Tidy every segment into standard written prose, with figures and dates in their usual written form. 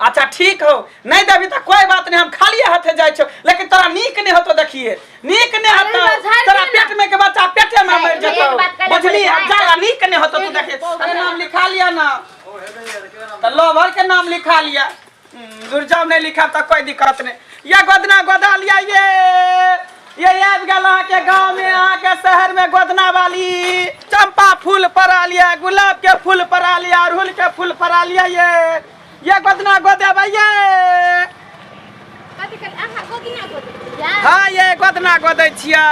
अच्छा ठीक हो नहीं देवी तो कोई बात नहीं हम खाली हाथे जाय छो लेकिन तोरा नीक नहीं होतो देखिए नीक नहीं होतो तोरा पेट में के बच्चा पेटे में मर जतो बुझली जा नीक नहीं होतो तू देखिए अरे नाम लिखा लिया ना तो लोभर के नाम लिखा लिया दुर्जव नहीं लिखा तो कोई दिक्कत नहीं ये गोदना गोदा लिया ये आब गल के गांव में के शहर में गोदना वाली चंपा फूल परा लिया गुलाब के फूल परा लिया अड़हुल के फूल परा लिया ये गोदना गोदे भैया हाँ ये गोदना गोदे छिया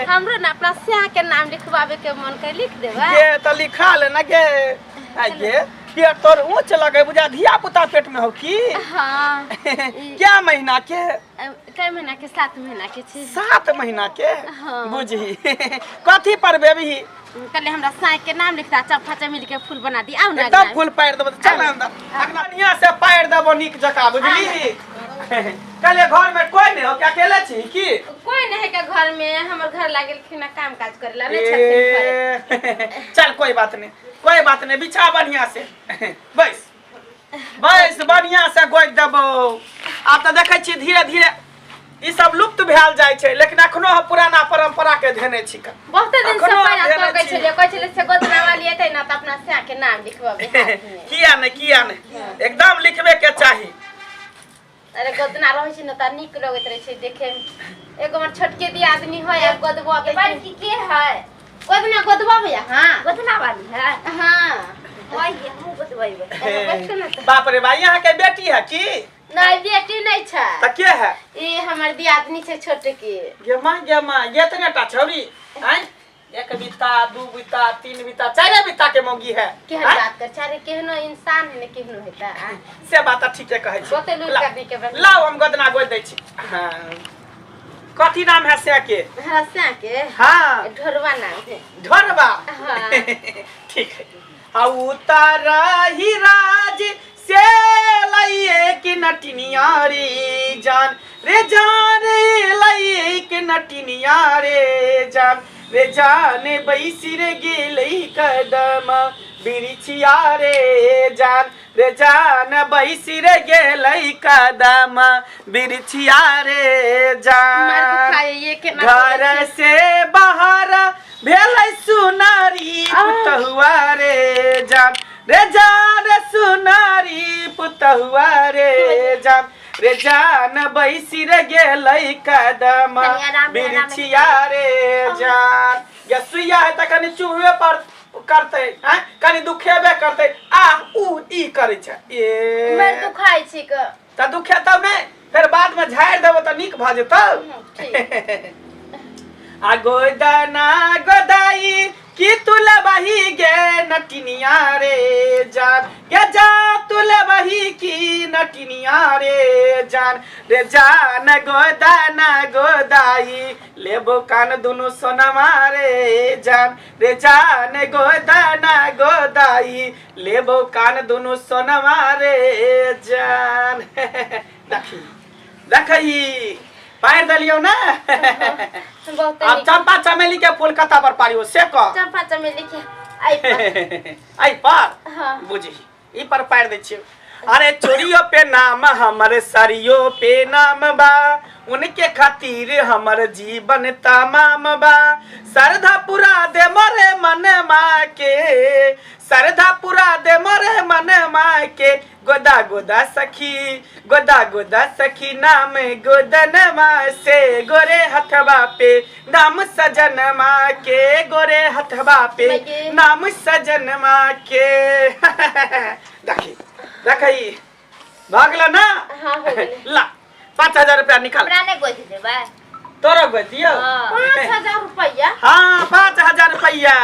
हमरो ना अपना स्याह के नाम लिखवावे के मन कर लिख देबा ये तो लिखा ले ना गे आइए पेट तोर ऊंच लगे बुझा धिया पुता पेट में हो की हां क्या महीना के कै महीना के 7 महीना के छी 7 महीना के हाँ। बुझी कथी पर बेबी कल हमरा साई के नाम लिखता चंपा चमेली के फूल बना दी आउ ना एकदम फूल पार देबो चल अंदर अगनिया से पार देबो नीक जका बुझली कल घर में कोई नहीं हो क्या अकेले छी की कोई नहीं के घर में हमर घर लागल खिना काम काज करेला नहीं छते चल कोई बात नहीं बिछा बढ़िया से बस बढ़िया से गोद देबो आप तो देखे छी धीरे धीरे ई सब लुप्त भेल जाय छै लेकिन अखनो हम पुराना परंपरा के धेने छी बहुत दिन से पाया तो कहै छले से गोदना वाली एतै ना त अपना स्याह के नाम लिखवाबे किया नहीं एकदम लिखबे के चाही अरे गोदना रहै छै न त नीक लगैत रहै छै देखे में एगो हमर छोटके दी आदमी है या गोदबा के बड़की के है गोदना गोदबा भैया हां गोदना वाली है हां ओए ये हम गोदबैबे बाप रे भाई यहां के बेटी है की नहीं बेटी नहीं छै त के है ई हमर दी आदमी छै छोटे के गे मां ये तनेटा छौरी हैं एक बिता दू बिता तीन बिता चार बिता के मौगी है के बात कर चारे केहनो इंसान है ने केहनो हेता से बात ठीक है कहै छी गोते लुल करने के बाद लाओ हम गोदना गोद दै छी हां कथी नाम है से के हां से के हां ढोरवा नाम है ढोरवा हां ठीक है आ उतारा ही राज से लइए कि नटिनिया रे जान लइए कि नटिनिया रे जान बैसी रे गेलई कदम बिरिछिया रे जान बैसी रे गेलई कदम बिरिछिया रे जान घर से बाहर भेलै सुनारी पुतहुआ रे जान सुनारी पुतहुआ रे जान बैसी रे गेलई कदम बिरिछिया रे जान ये सुइया है त कनी चूहे पर करते हैं कनी दुखेबे करते आ उ ई करे छ ए मैं दुखाई छी क त दुखे तब नहीं फिर बाद में झाड़ देबो त नीक भ जेतौ आ गोदना गोदाई कि तुल बही गे नटिनिया रे जान तुल बही की नटिनिया रे जान गोदना गोदाई लेबो कान दुनु सोनमा रे जान गोदना गोदाई लेबो कान दुनु सोनमा रे जान देखी पार दलियो ना अब चंपा चमेली के फूल कथा पर पारियो से को चंपा चमेली के आई पर हां बुझी ई पर पार दे छियो अरे चोरियों पे नाम हमर सरियो पे नाम बा उनके खातिर हमर जीवन तमाम बा श्रद्धा पूरा दे मोरे मन माँ के श्रद्धा पूरा दे मोरे मन माँ के गोदा गोदा सखी नाम गोदन माँ से गोरे हथवा पे नाम सजन माँ के गोरे हथवा पे नाम सजन माँ के देखी भागला ना हां हो गेले ला 5000 रुपया निकाल हमरा ने गोद देबा तोरा गोद दियो 5000 रुपया हां 5000 रुपया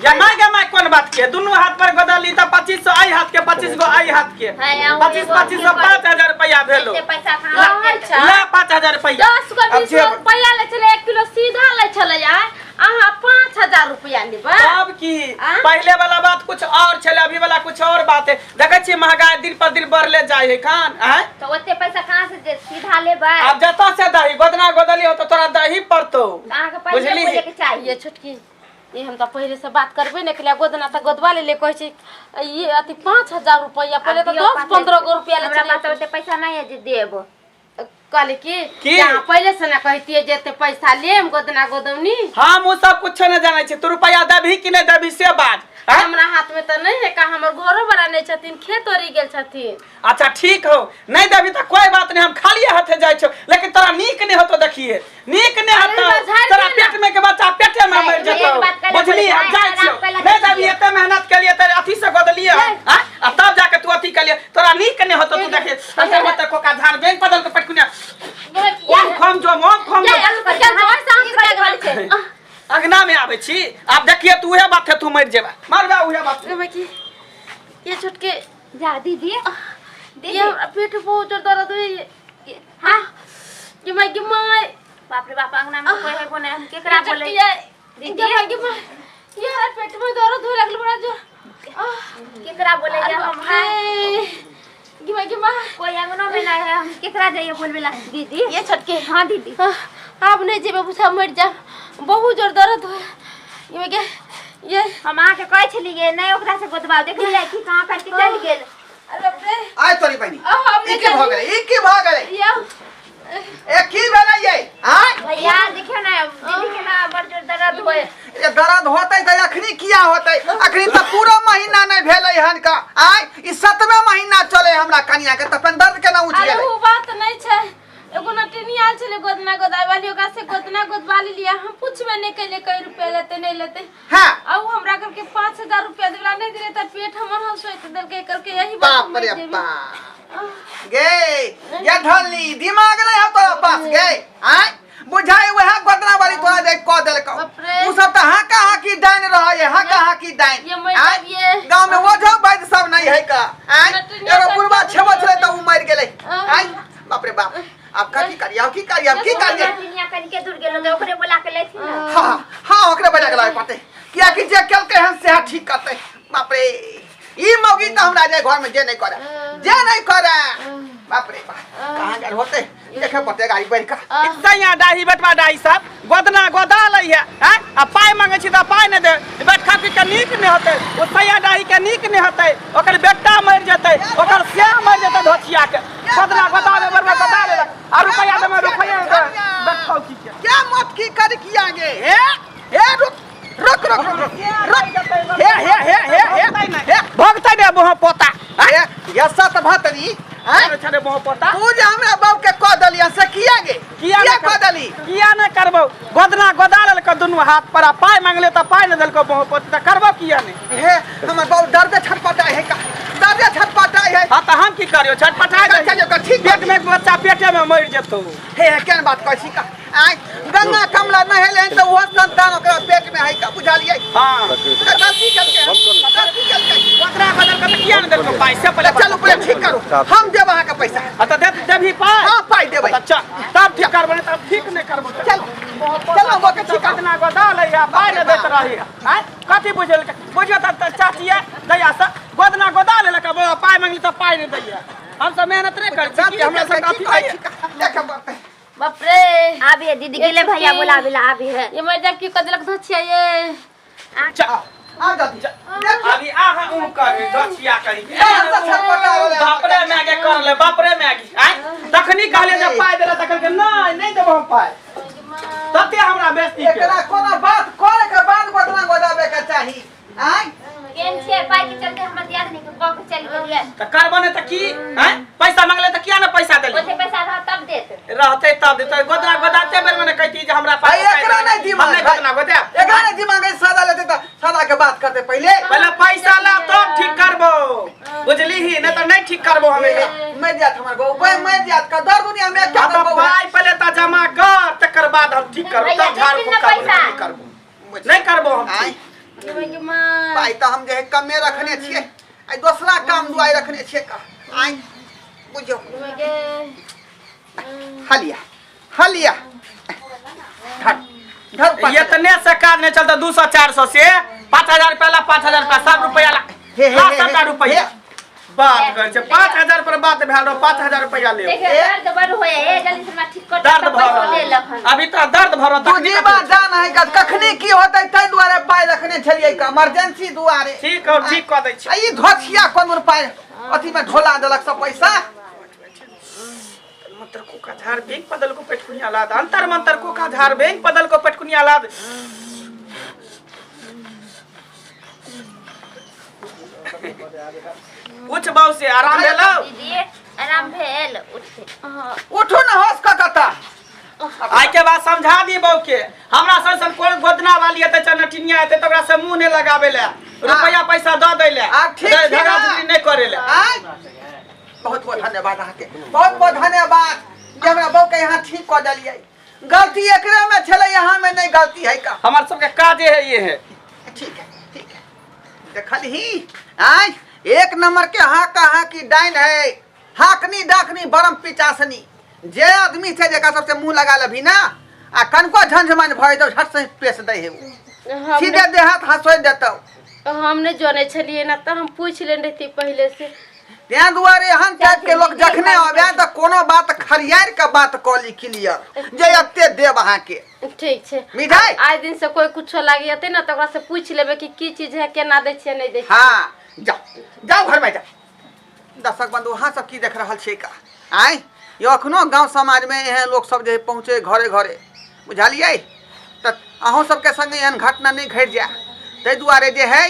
जमाई कौन बात के दोनों हाथ पर गोदली त 2500 आई हाथ के 25 गो आई हाथ के 25 5000 रुपया भेलो पैसा कहां ला 5000 रुपया 10 गो 20 रुपया ले चले 1 किलो सीधा ले चले यार आहा 5000 रुपया लेबा अब की पहले वाला बात कुछ और छले अभी वाला कुछ और बात है देखे छी महंगाई दिन पर दिन बढ़ले जाय है खान हैं तो ओते पैसा कहां से सीधा लेबा अब जता से दही गोदना गोदली हो तो तोरा दही पड़तो कहां के पैसा लेके चाहिए छोटकी ये हम तो पहले से बात करबे न के लिए गोदना त गोदवा ले कह छी ये अति 5000 रुपया पहले तो 10-15 रुपया ले हमरा बात होते पैसा नहीं है जे देब कहले कि पहले से ना कहतिए जेते पैसा लेम गोदना गोदवनी हम वो सब कुछ न जानै छी। तू रुपया देबही कि नहीं देबही से बात हमरा हाथ में तो नहीं है का हमर घरो बड़ा नहीं छथिन खेत ओरी गेल छथिन। अच्छा ठीक हो नहीं देबी तो कोई बात नहीं हम खाली हाथे जाय छो लेकिन तोरा नीक नहीं होतो देखिए नीक नहीं होतो तोरा पेट में के बच्चा पेटे में मर जतो बुझली हम जाय छो नहीं देबी एते मेहनत के लिए तेरे अथी से गोदलिए हां अब तब जाके तू अथी के लिए तोरा नीक नहीं होतो तू देखे अंदर मत को का झाड़ बैंक बदल के पटकुनिया ओम खम जो अगना में आवे छी आप देखिए तू उहे बात है तू मर जेबा मारबा उहे बात की ये छोटके जा दीदी ये पेट बहुत जोर दर्द है हां कि मैं बाप रे बाप अंगना में कोई है कोने हम केकरा बोले दीदी यार पेट में दर्द हो लागल बड़ा जो केकरा बोले हम कि मैं कोई अंगना में नहीं है हम केकरा जाइए बोलबेला दीदी ये छोटके हां दीदी आप नहीं जेबे बुझा मर जा बहुत जोर दर्द हो ये हम आके कह छलिए नहीं ओकरा से गोदबाव देख ले कि कहां करके चल गेल। अरे बाप रे आय तोरी बहनी ई के भ गेलै ए की भेलै ये हां भैया देखियो ना दीदी के ना बड़ जोर दर्द होय ये दर्द होतै त अखनी किया होतै अखनी त पूरा महीना नहीं भेलै हन का आय ई 7वां महीना चले हमरा कनिया के त दर्द केना उठ गेलै। अरे वो बात नहीं छै एगो नटनी आल छले गोदना गोदाई वाली ओका से गोदना गोदवाली लिया हम पूछबे नहीं कैले कई रुपया लेते नहीं लेते हां अब हमरा करके 5000 रुपया देला नहीं देले त पेट हमर हंसोइत देलके करके यही बाप रे बाप गे ये ढलनी दिमाग नहीं है तोरा पास गे आय बुझाई वह गोदना वाली तोरा दे क देलको उ सब त हां की डाइन रह है हां की डाइन ये गांव में वो जो वैद्य सब नहीं है का आय एगो बुढ़वा छेबो छले त उ मर गेलै आय बाप रे बाप आप की करिए आप की दुनिया करके दूर गेलो त ओकरे बोला के लेथि ना हां ओकरे बोला के लाय पते किया कि जे केलके हन से ठीक करते बाप रे ई मौगी त हमरा जे घर में जे नहीं करे बाप रे बाप कहां गेल होते देखे पते गाड़ी बैठ का इतना डाही बेटवा डाही सब गोदना गोदा लई है हैं आ पाई मांगे छी त पाई न दे बैठा के नीक नहीं होते ओ सैया डाही के नीक नहीं होते ओकर बेटा मर जते ओकर से मर जते धोचिया के गोदना गोदा ले बरबा गोदा ले आ रुपया दे रुपया दे बैठो की क्या मत की कर किया गे हे रुक हे भगता दे मोह पोता ये सत भतरी अरे छरे मोह पोता तू जे हमरा बाप के क दलिया से किया गे किया क दली किया न करबो गोदना गोदा लेल के दुनु हाथ पर पाई मांगले त पाई न देलको मोह पोता करबो किया ने हे हमर बाप दर्द छटपटाए है का दर्द छटपटाए है हां त हम की करियो छटपटाए चलियो का ठीक पेट में बच्चा पेटे में मर जेतो हे केन बात कहै छी का आय गंगा कमला नहेले त वो संतान ओकरा पेट में है का बुझा लियै हां गलती करके गोदना बदल के किया न देलको पाई से पहले चलो पहले ठीक करो हम देब अहाँ के पैसा त देबही पाई हां पाई देबै अच्छा तब ठीक करबो तब ठीक नहीं करबो चलो वो के ठीक गोदना गोदा लइया पाई न देत रही आय कथि बुझल बुझियो त चाचिया दया से गोदना गोदा ले के पाई मांगली त पाई न दैया हम सब मेहनत नहीं कर छी हमरा सब काफी देख पड़ते बाप रे आबे दीदी गेले भैया बोलावेला आबे है ये मैं जब की कदलक धोछिया ये अच्छा आ जाती अभी आहा ऊ कर धोछिया करी बापरे मैगे कर ले बापरे मैगी आय तखनी कहले जब पाई देला तखन के नहीं देबो हम पाई तते हमरा बेइज्जती के एकरा कोना बात करे के बाद गोदना गोदाबे के चाही आय केन से पाई के चलते हमर दियाद नहीं को के चल गेलिए त करबने त की हैं पैसा मांगले त किया न पैसा देली ओते पैसा रह तब देत रहते तब देते गोदना गोदाते बेर में कहती जे हमरा पास एकरा नहीं दिमाग गोदना गोदा एकरा नहीं दिमाग सादा लेते त सादा के बात करते पहले पैसा ला तब ठीक करबो बुझली ही न त नहीं ठीक करबो हमें मैं जात हमर बहू भाई मैं जात का दर दुनिया में क्या अब भाई पहले त जमा कर तकर बाद हम ठीक करब तब झाड़ फूक करबो नहीं करबो हम भाई तो हम जे कमे रखने छिए आई दूसरा काम दुआई रखने छिए का आई बुझो हलिया धर ये तने से काज नहीं चलता 200 400 से 5000 रुपया ला 5000 रुपया सब रुपया ला ला 7 रुपया बात कर 5000 पर बात भेल रहो 5000 रुपया ले देखे दर्द बड़ होए ए जल्दी से ठीक कर दर्द भरो अभी तो दर्द भरो तू जीवा जान है का कखनी की होतै तै दुआरे पाई रखने छलिए का इमरजेंसी दुआरे ठीक और ठीक कर दै छी ई धोथिया कोन रुपया अथी में ढोला देलक सब पैसा मंत्र को का झार बैंक बदल को पेटकुनिया लाद अंतर मंत्र को का झार बैंक बदल को पेटकुनिया लाद उठ बाऊ से आराम भेलो दीदी आराम भेल उठो न होश का कता आई के बाद समझा दी बाऊ के हमरा संग कोन गोदना वाली है त चनटिनिया है त ओकरा से मुंह ने लगावे ले रुपया पैसा द दै ले धराधरी नहीं करे ले बहुत बहुत धन्यवाद आके बहुत बहुत धन्यवाद जे हमरा बहू के यहाँ ठीक कर दलिए गलती एकरे में छले यहाँ में नहीं गलती है का हमार सबके काजे है ये है ठीक है देखल ही आई एक नंबर के हाँ की डाइन है हाकनी डाकनी बरम पिचासनी जे आदमी से जेका सबसे मुंह लगा लभी ना आ कनको झंझमन भय तो झट से पेश दे है सीधे देहात हंसोय देतो हमने जोने छलिए ना तो हम पूछ ले रहती पहले से त्या दुआरे हन टाइप के लोग जखने आवे त कोनो बात खरियार के बात कली क्लियर जे अत्ते देब अहाँ के ठीक छे मिठाई आज दिन से कोई कुछो लागी हते ना तो ओकरा से पूछ लेबे कि की चीज है केना दै छियै नहीं दै छियै हां जाओ घर में जाओ दर्शक बंधु हां सब की देख रहल छै का आइ यो अखनो गांव समाज में एहन लोग सब जे पहुंचे घरे घरे बुझालिए त अहों सब के संगे एहन घटना नहीं घट जा तै दुआरे जे है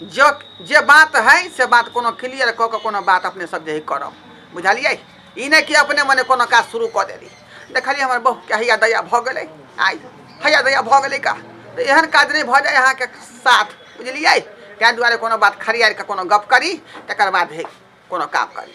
जो जे बात है से बात कोनो क्लियर क के कोनो बात अपने सब जे करब बुझालिए ई नहीं कि अपने मने कोनो काज शुरू क देली देखलिए हमर बहु के हैया दया भ गेलै आई हैया दया भ गेलै का तो एहन काज नहीं भ जाए अहाँ के साथ बुझलिए त्या दुआरे कोनो बात खरियार के कोनो गप करी तकर बाद है कोनो काम करी।